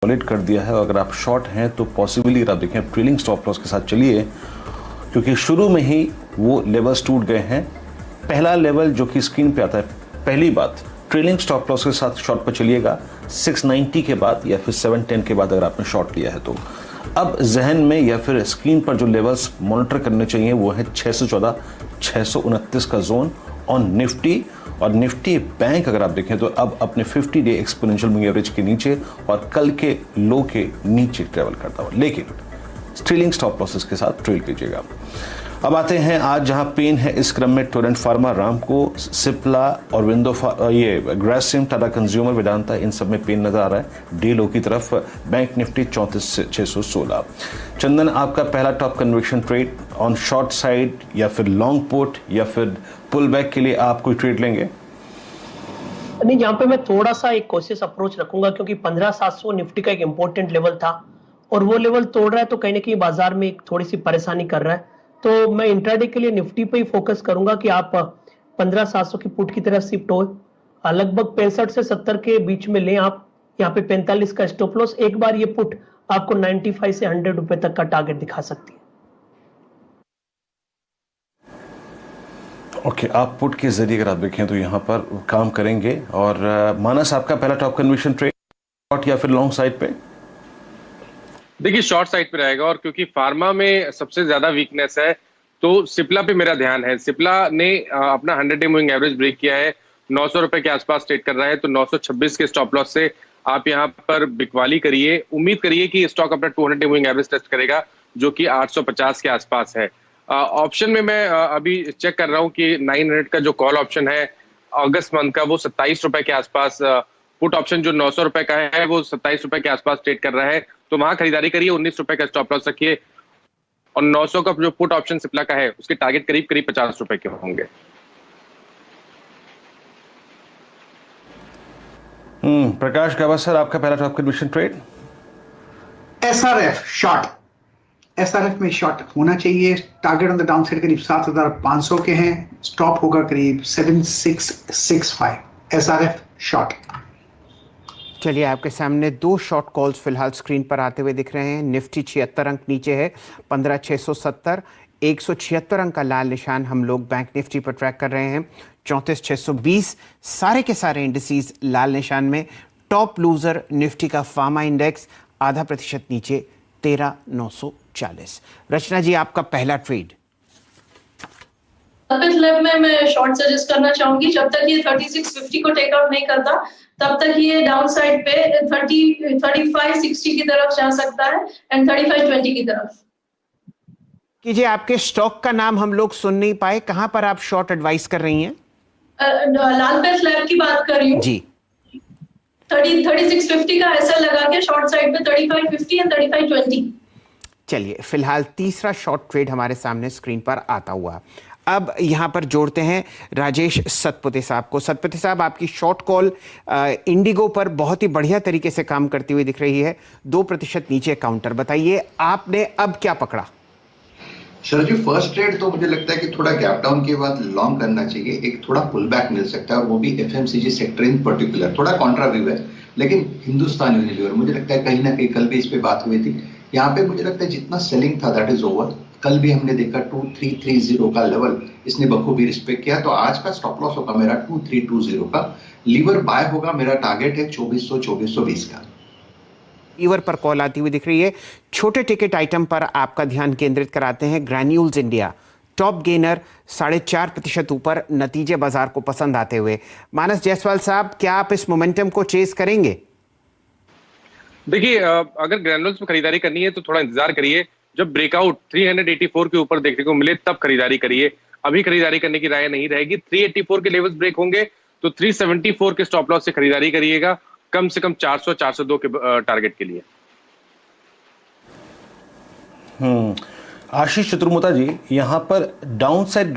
Consolidate कर दिया है। और अगर आप शॉर्ट हैं तो पॉसिबली अगर आप देखें ट्रेलिंग स्टॉप लॉस के साथ चलिए, क्योंकि शुरू में ही वो लेवल्स टूट गए हैं। पहला लेवल जो कि स्क्रीन पे आता है, पहली बात ट्रेलिंग स्टॉप लॉस के साथ शॉर्ट पर चलिएगा 690 के बाद या फिर 710 के बाद अगर आपने शॉर्ट लिया है तो। अब जहन में या फिर स्क्रीन पर जो लेवल्स मॉनिटर करने चाहिए वो है 614 629 का जोन ऑन निफ्टी। और निफ्टी बैंक अगर आप देखें तो अब अपने 50 डे एक्सपोनेंशियल मूविंग एवरेज के नीचे और कल के लो के नीचे ट्रेवल करता हुआ, लेकिन ट्रेलिंग स्टॉप लॉसेस के साथ ट्रेल कीजिएगा। अब आते हैं आज जहां पेन है इस क्रम में टोरेंट फार्मा, रामको, सिप्ला और विंडो ये ग्रासिम, टाटा कंज्यूमर, वेदांता, इन सब में पेन नजर आ रहा है डे लो की तरफ। Bank Nifty 34,616। चंदन, आपका पहला top conviction trade on short side या फिर लॉन्ग पुट या फिर पुल बैक के लिए आप कोई ट्रेड लेंगे? नहीं, यहाँ पे मैं थोड़ा सा एक कोशिश अप्रोच रखूंगा, क्योंकि 15,700 निफ्टी का एक इंपॉर्टेंट लेवल था और वो लेवल तोड़ रहा है तो कहीं ना कहीं बाजार में एक थोड़ी सी परेशानी कर रहा है। तो मैं इंट्राडे के लिए निफ्टी पे ही फोकस करूंगा कि आप 15,700 की पुट की तरफ शिफ्ट हो, लगभग 65 से 70 के बीच में लें आप। यहाँ पे 45 का स्टॉप लॉस, एक बार ये पुट आपको 95 से 100 रुपए तक का टारगेट दिखा सकती है। ओके, आप पुट के जरिए अगर आप देखें तो यहाँ पर काम करेंगे। और मानस, आपका पहला टॉप कन्विक्शन ट्रेड शॉर्ट या फिर लॉन्ग साइड पे? देखिए, शॉर्ट साइड पे रहेगा, और क्योंकि फार्मा में सबसे ज्यादा वीकनेस है तो सिप्ला पे मेरा ध्यान है। सिप्ला ने अपना 100 डे मूविंग एवरेज ब्रेक किया है, 900 रुपए के आसपास ट्रेड कर रहा है, तो 926 के स्टॉप लॉस से आप यहाँ पर बिकवाली करिए। उम्मीद करिए कि स्टॉक अपना 200 डे मूविंग एवरेज टेस्ट करेगा जो कि 850 के आसपास है। ऑप्शन में मैं अभी चेक कर रहा हूँ कि 900 का जो कॉल ऑप्शन है अगस्त मंथ का, वो 27 रुपए के आसपास, पुट ऑप्शन जो 900 रुपए का है वो 27 रुपए के आसपास ट्रेड कर रहा है, तो वहां खरीदारी करिए। 19 रुपए का स्टॉप लॉस रखिए, और 900 का जो पुट ऑप्शन सिप्ला का है उसके टारगेट करीब करीब 50 रुपए के होंगे। प्रकाश गावस्कर, आपका पहला top conviction trade? SRF short, SRF में शॉर्ट होना चाहिए। Target on the down side करीब 7,500 के हैं, स्टॉप होगा करीब 7,665। SRF short. चलिए, आपके सामने दो शॉर्ट कॉल्स फिलहाल स्क्रीन पर आते हुए दिख रहे हैं। निफ्टी 76 अंक नीचे है, 15,670। 176 अंक का लाल निशान हम लोग बैंक निफ्टी पर ट्रैक कर रहे हैं, 34,620। सारे के सारे इंडिसेस लाल निशान में। टॉप लूजर निफ्टी का फार्मा इंडेक्स 0.5% नीचे, 13,940। रचना जी, आपका पहला ट्रेड? लैब में मैं शॉर्ट सजेस्ट करना चाहूंगी। जब तक ये 3650 को टेक आउट नहीं करता तब तक ये डाउन साइड पे 3560 की तरफ जा सकता है एंड 3520 की तरफ। कीजिए, आपके स्टॉक का नाम हम लोग सुन नहीं पाए, कहां पर आप शॉर्ट एडवाइस कर रही हैं? लालपेट लैब की बात कर रही हूँ जी। 3650 का ऐसा लगा के शॉर्ट साइड पे 3550 एंड 3520। चलिए, फिलहाल तीसरा शॉर्ट ट्रेड हमारे सामने स्क्रीन पर आता हुआ। अब यहां पर जोड़ते हैं राजेश सतपथे साहब को। सतपथे साहब, आपकी शॉर्ट कॉल इंडिगो पर बहुत ही बढ़िया तरीके से काम करती हुई दिख रही है, 2% नीचे काउंटर। बताइए, आपने अब क्या पकड़ा? शरद जी, फर्स्ट ट्रेड तो मुझे लगता है कि थोड़ा गैप डाउन के बाद लॉन्ग करना चाहिए, एक थोड़ा पुल बैक मिल सकता है, और वो भी एफएमसीजी सेक्टर इन पर्टिकुलर। थोड़ा कॉन्ट्रा व्यू है, लेकिन हिंदुस्तान यूनिलीवर मुझे लगता है कहीं ना कहीं, कल भी इस पे बात हुई थी, यहाँ पे मुझे लगता है जितना सेलिंग था दैट इज ओवर। कल भी हमने देखा 2330 का लेवल इसने बखूबी रिस्पेक्ट किया, तो आज का स्टॉप लॉस होगा मेरा 2320 का। लीवर बाय होगा, मेरा टारगेट है 2420 का। लीवर पर कॉल आती हुई दिख रही है। छोटे टिकट आइटम पर आपका ध्यान केंद्रित कराते हैं। ग्रैन्यूल्स इंडिया टॉप गेनर, 4.5% ऊपर, नतीजे बाजार को पसंद आते हुए। मानस जायसवाल साहब, क्या आप इस मोमेंटम को चेस करेंगे? देखिए, अगर ग्रैन्यूल्स में खरीदारी करनी है तो थोड़ा इंतजार करिए, जब ब्रेकआउट 384 के ऊपर देखने को मिले तब खरीदारी करिए। अभी खरीदारी करने की राय नहीं रहेगी। 384 के लेवल्स ब्रेक होंगे तो 374 के स्टॉप लॉस से खरीदारी करिएगा, कम से कम 400-402 के टारगेट के लिए। आशीष चतुर्मुता जी, यहां पर डाउन साइड